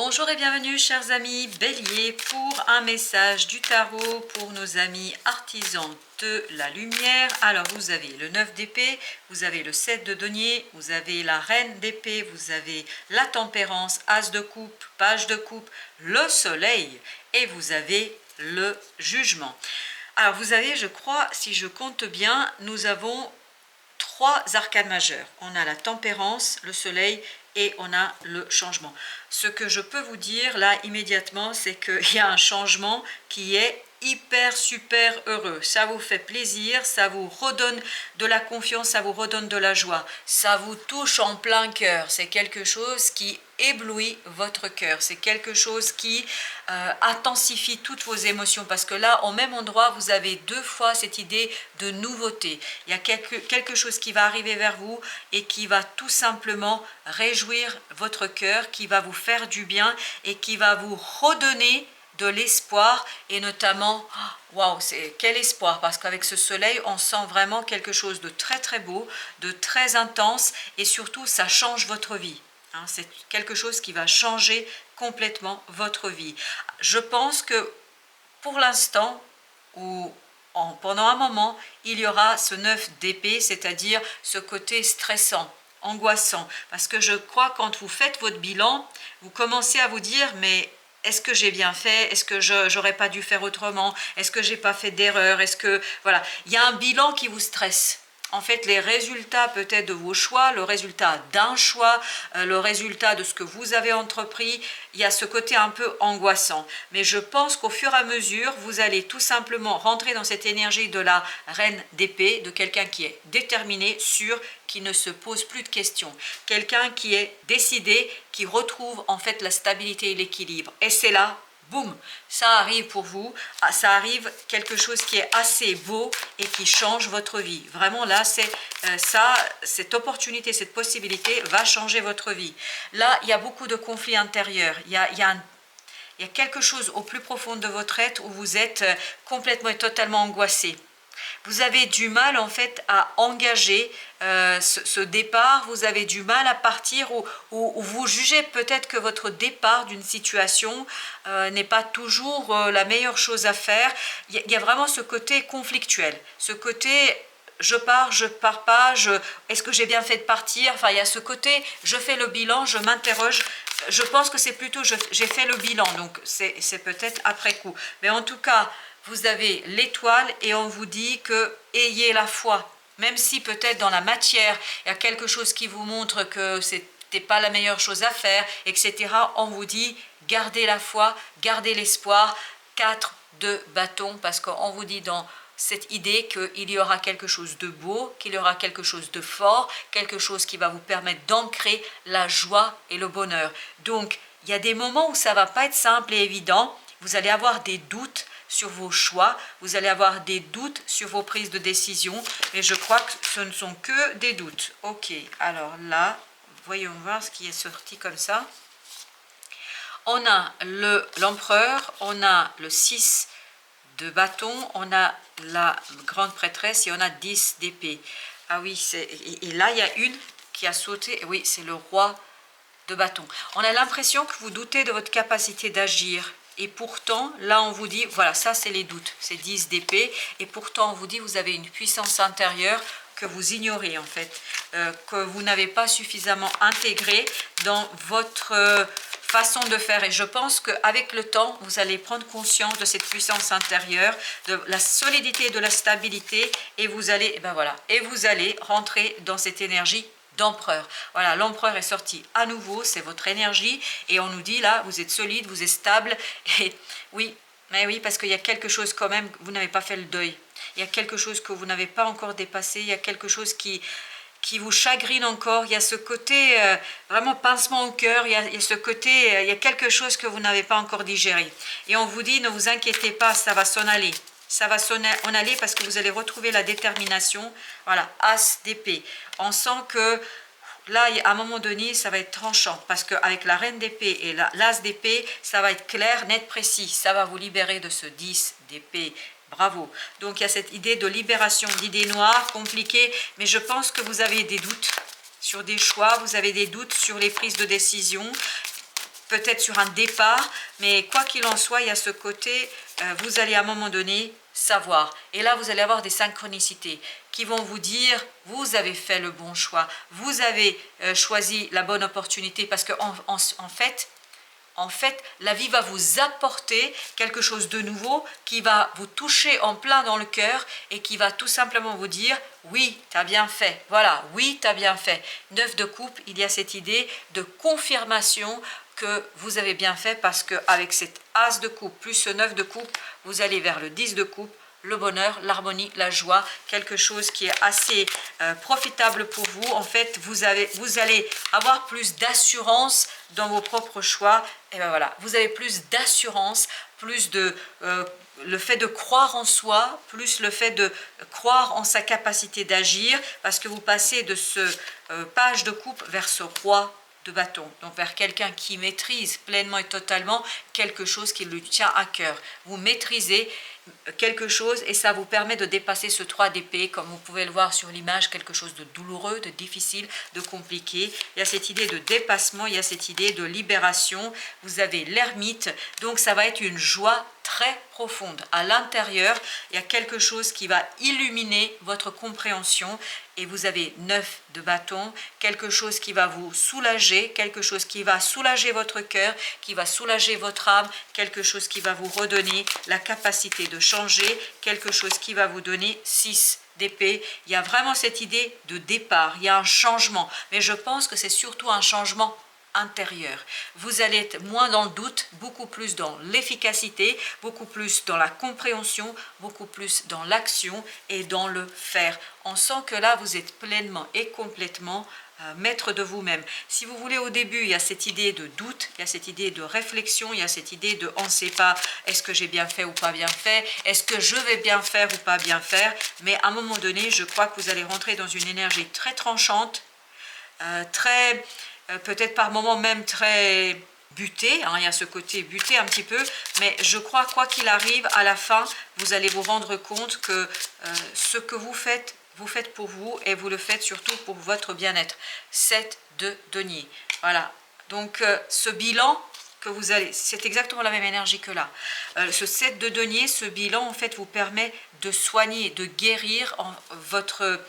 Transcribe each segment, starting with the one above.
Bonjour et bienvenue chers amis Bélier pour un message du tarot pour nos amis artisans de la lumière. Alors vous avez le 9 d'épée, vous avez le 7 de denier, vous avez la reine d'épée, vous avez la tempérance, as de coupe, page de coupe, le soleil et vous avez le jugement. Alors vous avez, je crois, si je compte bien, nous avons trois arcanes majeures. On a la tempérance, le soleil et on a le changement. Ce que je peux vous dire là immédiatement, c'est qu'il y a un changement qui est hyper super heureux. Ça vous fait plaisir, ça vous redonne de la confiance, ça vous redonne de la joie, ça vous touche en plein cœur. C'est quelque chose qui éblouit votre cœur, c'est quelque chose qui intensifie toutes vos émotions, parce que là au même endroit vous avez deux fois cette idée de nouveauté. Il y a quelque chose qui va arriver vers vous et qui va tout simplement réjouir votre cœur, qui va vous faire du bien et qui va vous redonner de l'espoir. Et notamment, waouh, quel espoir, parce qu'avec ce soleil on sent vraiment quelque chose de très très beau, de très intense, et surtout ça change votre vie. C'est quelque chose qui va changer complètement votre vie. Je pense que pour l'instant, ou pendant un moment, il y aura ce 9 d'épée, c'est-à-dire ce côté stressant, angoissant, parce que je crois quand vous faites votre bilan, vous commencez à vous dire mais est-ce que j'ai bien fait? Est-ce que j'aurais pas dû faire autrement? Est-ce que j'ai pas fait d'erreur? Est-ce que voilà, il y a un bilan qui vous stresse. En fait, les résultats peut-être de vos choix, le résultat d'un choix, le résultat de ce que vous avez entrepris, il y a ce côté un peu angoissant. Mais je pense qu'au fur et à mesure, vous allez tout simplement rentrer dans cette énergie de la reine d'épée, de quelqu'un qui est déterminé, sûr, qui ne se pose plus de questions. Quelqu'un qui est décidé, qui retrouve en fait la stabilité et l'équilibre. Et c'est là, boum, ça arrive pour vous, ça arrive quelque chose qui est assez beau et qui change votre vie. Vraiment là, c'est ça, cette opportunité, cette possibilité va changer votre vie. Là, il y a beaucoup de conflits intérieurs, il y a quelque chose au plus profond de votre être où vous êtes complètement et totalement angoissé. Vous avez du mal en fait à engager ce départ, vous avez du mal à partir, ou vous jugez peut-être que votre départ d'une situation n'est pas toujours la meilleure chose à faire. Il y a vraiment ce côté conflictuel, ce côté je pars pas, est-ce que j'ai bien fait de partir? Enfin, il y a ce côté je fais le bilan, je m'interroge. Je pense que c'est plutôt j'ai fait le bilan, donc c'est peut-être après coup. Mais en tout cas, vous avez l'étoile et on vous dit que ayez la foi. Même si peut-être dans la matière, il y a quelque chose qui vous montre que c'était pas la meilleure chose à faire, etc. On vous dit gardez la foi, gardez l'espoir. 4 de bâton, parce qu'on vous dit dans cette idée qu'il y aura quelque chose de beau, qu'il y aura quelque chose de fort, quelque chose qui va vous permettre d'ancrer la joie et le bonheur. Donc, il y a des moments où ça ne va pas être simple et évident. Vous allez avoir des doutes sur vos choix, vous allez avoir des doutes sur vos prises de décision, mais je crois que ce ne sont que des doutes. Ok, alors là, voyons voir ce qui est sorti comme ça. On a l'empereur, on a le 6 de bâton, on a la grande prêtresse et on a 10 d'épée. Ah oui, et là il y a une qui a sauté, oui, c'est le roi de bâton. On a l'impression que vous doutez de votre capacité d'agir. Et pourtant, là on vous dit, voilà, ça c'est les doutes, c'est 10 d'épée. Et pourtant on vous dit, vous avez une puissance intérieure que vous ignorez en fait, que vous n'avez pas suffisamment intégrée dans votre façon de faire. Et je pense qu'avec le temps, vous allez prendre conscience de cette puissance intérieure, de la solidité et de la stabilité, et vous allez, et ben voilà, et vous allez rentrer dans cette énergie d'empereur. Voilà, l'empereur est sorti à nouveau, c'est votre énergie, et on nous dit là, vous êtes solide, vous êtes stable, et oui, mais oui, parce qu'il y a quelque chose quand même, vous n'avez pas fait le deuil. Il y a quelque chose que vous n'avez pas encore dépassé, il y a quelque chose qui vous chagrine encore, il y a ce côté vraiment pincement au cœur, il y a ce côté, il y a quelque chose que vous n'avez pas encore digéré. Et on vous dit, ne vous inquiétez pas, ça va s'en aller. Ça va s'en aller parce que vous allez retrouver la détermination. Voilà, as d'épée. On sent que là, à un moment donné, ça va être tranchant, parce qu'avec la reine d'épée et l'as d'épée, ça va être clair, net, précis. Ça va vous libérer de ce 10 d'épée. Bravo. Donc, il y a cette idée de libération d'idées noires, compliquées, mais je pense que vous avez des doutes sur des choix, vous avez des doutes sur les prises de décision. peut-être sur un départ, mais quoi qu'il en soit, il y a ce côté, vous allez à un moment donné savoir. Et là, vous allez avoir des synchronicités qui vont vous dire, vous avez fait le bon choix, vous avez choisi la bonne opportunité, parce que en fait, la vie va vous apporter quelque chose de nouveau qui va vous toucher en plein dans le cœur et qui va tout simplement vous dire « oui, tu as bien fait ». Voilà, « oui, tu as bien fait ». 9 de coupe, il y a cette idée de confirmation que vous avez bien fait, parce qu'avec cet as de coupe plus ce 9 de coupe, vous allez vers le 10 de coupe, le bonheur, l'harmonie, la joie, quelque chose qui est assez profitable pour vous. En fait, vous allez avoir plus d'assurance dans vos propres choix. Et bien voilà, vous avez plus d'assurance, plus de le fait de croire en soi, plus le fait de croire en sa capacité d'agir, parce que vous passez de ce page de coupe vers ce roi de bâton, donc vers quelqu'un qui maîtrise pleinement et totalement quelque chose qui lui tient à cœur. Vous maîtrisez quelque chose et ça vous permet de dépasser ce 3 d'épée, comme vous pouvez le voir sur l'image, quelque chose de douloureux, de difficile, de compliqué. Il y a cette idée de dépassement, il y a cette idée de libération. Vous avez l'ermite, donc ça va être une joie très profonde. À l'intérieur, il y a quelque chose qui va illuminer votre compréhension et vous avez 9 de bâton, quelque chose qui va vous soulager, quelque chose qui va soulager votre cœur, qui va soulager votre âme, quelque chose qui va vous redonner la capacité de changer, quelque chose qui va vous donner 6 d'épée. Il y a vraiment cette idée de départ, il y a un changement, mais je pense que c'est surtout un changement intérieur. Vous allez être moins dans le doute, beaucoup plus dans l'efficacité, beaucoup plus dans la compréhension, beaucoup plus dans l'action et dans le faire. On sent que là, vous êtes pleinement et complètement maître de vous-même. Si vous voulez, au début, il y a cette idée de doute, il y a cette idée de réflexion, il y a cette idée de on ne sait pas, est-ce que j'ai bien fait ou pas bien fait, est-ce que je vais bien faire ou pas bien faire, mais à un moment donné, je crois que vous allez rentrer dans une énergie très tranchante, peut-être par moments même très buté, hein, il y a ce côté buté un petit peu, mais je crois quoi qu'il arrive, à la fin, vous allez vous rendre compte que ce que vous faites pour vous et vous le faites surtout pour votre bien-être. 7 de denier. Voilà, donc ce bilan que vous allez, c'est exactement la même énergie que là. Ce 7 de denier, ce bilan en fait vous permet de soigner, de guérir votre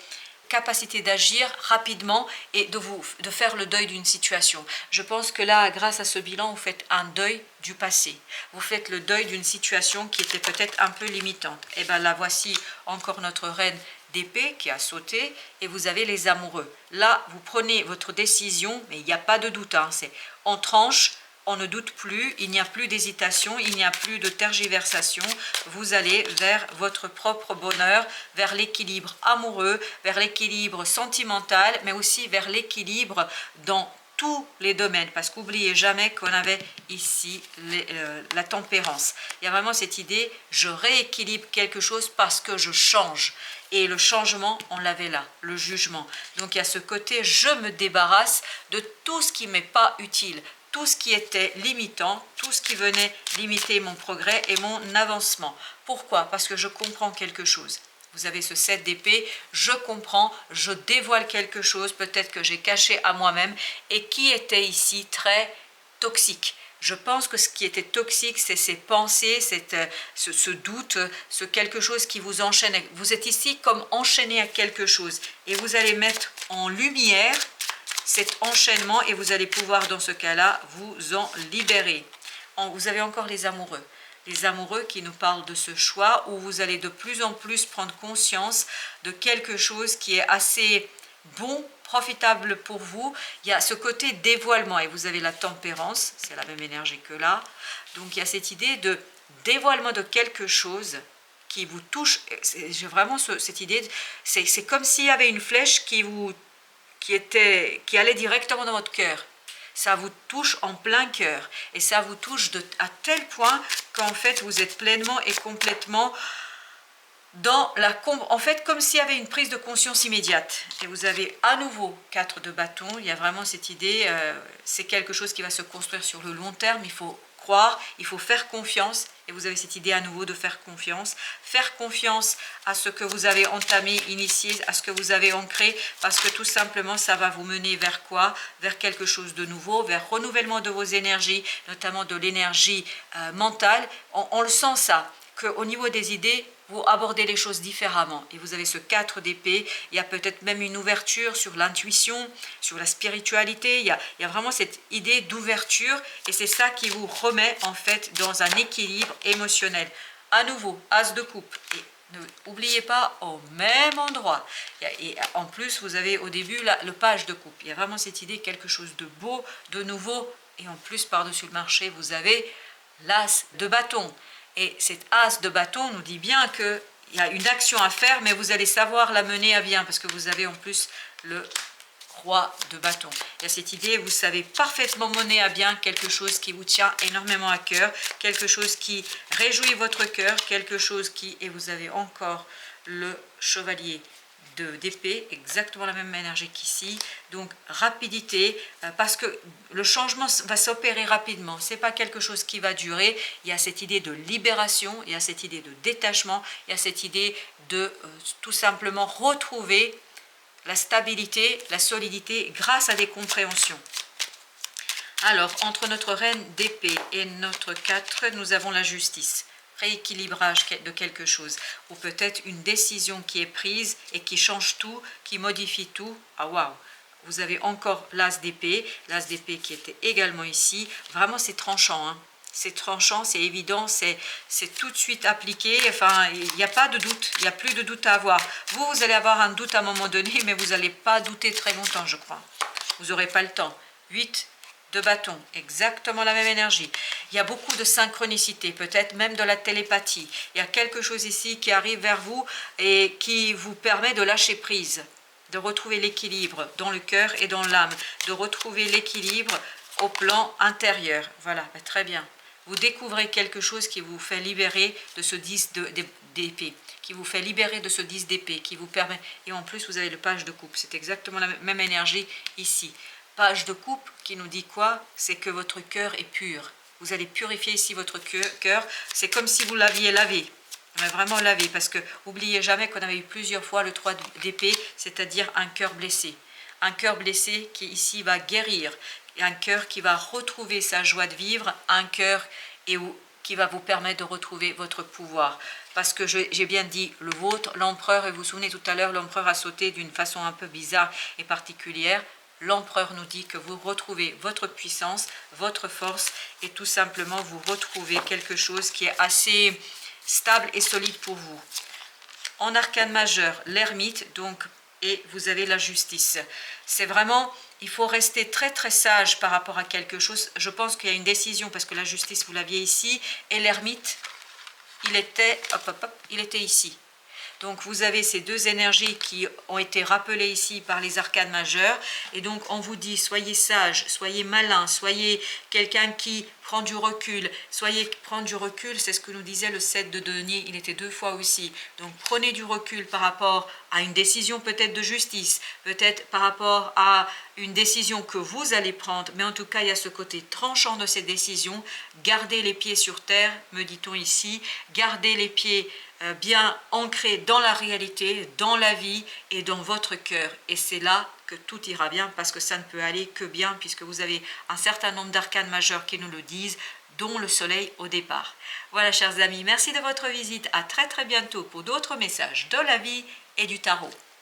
capacité d'agir rapidement et de faire le deuil d'une situation. Je pense que là, grâce à ce bilan, vous faites un deuil du passé. Vous faites le deuil d'une situation qui était peut-être un peu limitante. Et bien là, voici encore notre reine d'épée qui a sauté et vous avez les amoureux. Là, vous prenez votre décision, mais il n'y a pas de doute. Hein, c'est en tranche. On ne doute plus, il n'y a plus d'hésitation, il n'y a plus de tergiversation. Vous allez vers votre propre bonheur, vers l'équilibre amoureux, vers l'équilibre sentimental, mais aussi vers l'équilibre dans tous les domaines. Parce qu'oubliez jamais qu'on avait ici la tempérance. Il y a vraiment cette idée, je rééquilibre quelque chose parce que je change. Et le changement, on l'avait là, le jugement. Donc il y a ce côté, je me débarrasse de tout ce qui ne m'est pas utile, tout ce qui était limitant, tout ce qui venait limiter mon progrès et mon avancement. Pourquoi? Parce que je comprends quelque chose. Vous avez ce 7 d'épée, je comprends, je dévoile quelque chose, peut-être que j'ai caché à moi-même, et qui était ici très toxique. Je pense que ce qui était toxique, c'est ces pensées, ce doute, ce quelque chose qui vous enchaîne. Vous êtes ici comme enchaîné à quelque chose, et vous allez mettre en lumière cet enchaînement et vous allez pouvoir dans ce cas-là vous en libérer. Vous avez encore les amoureux qui nous parlent de ce choix où vous allez de plus en plus prendre conscience de quelque chose qui est assez bon, profitable pour vous. Il y a ce côté dévoilement et vous avez la tempérance, c'est la même énergie que là. Donc il y a cette idée de dévoilement de quelque chose qui vous touche. J'ai vraiment cette idée, c'est comme s'il y avait une flèche qui allait directement dans votre cœur. Ça vous touche en plein cœur et ça vous touche à tel point qu'en fait vous êtes pleinement et complètement dans en fait comme s'il y avait une prise de conscience immédiate. Et vous avez à nouveau 4 de bâton. Il y a vraiment cette idée, c'est quelque chose qui va se construire sur le long terme. Il faut croire, il faut faire confiance et vous avez cette idée à nouveau de faire confiance à ce que vous avez entamé, initié, à ce que vous avez ancré, parce que tout simplement ça va vous mener vers quoi? Vers quelque chose de nouveau, vers renouvellement de vos énergies, notamment de l'énergie mentale. On le sent ça, qu'au niveau des idées, vous abordez les choses différemment. Et vous avez ce 4 d'épée, il y a peut-être même une ouverture sur l'intuition, sur la spiritualité, il y a vraiment cette idée d'ouverture, et c'est ça qui vous remet en fait dans un équilibre émotionnel. À nouveau, As de coupe, et n'oubliez pas au même endroit. Et en plus, vous avez au début le page de coupe. Il y a vraiment cette idée, quelque chose de beau, de nouveau, et en plus par-dessus le marché, vous avez l'As de bâton. Et cet As de bâton nous dit bien qu'il y a une action à faire, mais vous allez savoir la mener à bien, parce que vous avez en plus le Roi de bâton. Il y a cette idée, vous savez parfaitement mener à bien quelque chose qui vous tient énormément à cœur, quelque chose qui réjouit votre cœur, quelque chose qui... Et vous avez encore le chevalier d'épée, exactement la même énergie qu'ici. Donc rapidité, parce que le changement va s'opérer rapidement, c'est pas quelque chose qui va durer. Il y a cette idée de libération, il y a cette idée de détachement, il y a cette idée de tout simplement retrouver la stabilité, la solidité grâce à des compréhensions. Alors, entre notre reine d'épée et notre 4, nous avons la justice. Rééquilibrage de quelque chose, ou peut-être une décision qui est prise et qui change tout, qui modifie tout. Ah waouh! Vous avez encore l'As d'épée qui était également ici. Vraiment, c'est tranchant, hein. C'est tranchant, c'est évident, c'est tout de suite appliqué. Enfin, il n'y a pas de doute, il n'y a plus de doute à avoir. Vous allez avoir un doute à un moment donné, mais vous n'allez pas douter très longtemps, je crois. Vous n'aurez pas le temps. 8 de bâton, exactement la même énergie. Il y a beaucoup de synchronicité, peut-être même de la télépathie. Il y a quelque chose ici qui arrive vers vous et qui vous permet de lâcher prise, de retrouver l'équilibre dans le cœur et dans l'âme, de retrouver l'équilibre au plan intérieur. Voilà, très bien. Vous découvrez quelque chose qui vous fait libérer de ce 10 d'épée, qui vous fait libérer de ce 10 d'épée, qui vous permet... Et en plus, vous avez le page de coupe. C'est exactement la même énergie ici. Page de coupe qui nous dit quoi? C'est que votre cœur est pur. Vous allez purifier ici votre cœur. C'est comme si vous l'aviez lavé. Mais vraiment lavé, parce que n'oubliez jamais qu'on avait eu plusieurs fois le 3 d'épée, c'est-à-dire un cœur blessé. Un cœur blessé qui ici va guérir. Et un cœur qui va retrouver sa joie de vivre, un cœur qui va vous permettre de retrouver votre pouvoir. Parce que j'ai bien dit le vôtre, l'empereur, et vous vous souvenez tout à l'heure, l'empereur a sauté d'une façon un peu bizarre et particulière. L'empereur nous dit que vous retrouvez votre puissance, votre force, et tout simplement vous retrouvez quelque chose qui est assez stable et solide pour vous. En arcane majeur, l'ermite, donc, et vous avez la justice. C'est vraiment, il faut rester très très sage par rapport à quelque chose. Je pense qu'il y a une décision, parce que la justice, vous l'aviez ici, et l'ermite, il était, il était ici. Donc vous avez ces deux énergies qui ont été rappelées ici par les arcanes majeures. Et donc on vous dit, soyez sage, soyez malin, soyez quelqu'un qui prend du recul. Prendre du recul, c'est ce que nous disait le 7 de denier, il était 2 fois aussi. Donc prenez du recul par rapport à une décision peut-être de justice, peut-être par rapport à une décision que vous allez prendre. Mais en tout cas, il y a ce côté tranchant de ces décisions. Gardez les pieds sur terre, me dit-on ici. Gardez les pieds bien ancré dans la réalité, dans la vie et dans votre cœur. Et c'est là que tout ira bien, parce que ça ne peut aller que bien, puisque vous avez un certain nombre d'arcanes majeures qui nous le disent, dont le soleil au départ. Voilà, chers amis, merci de votre visite. À très très bientôt pour d'autres messages de la vie et du tarot.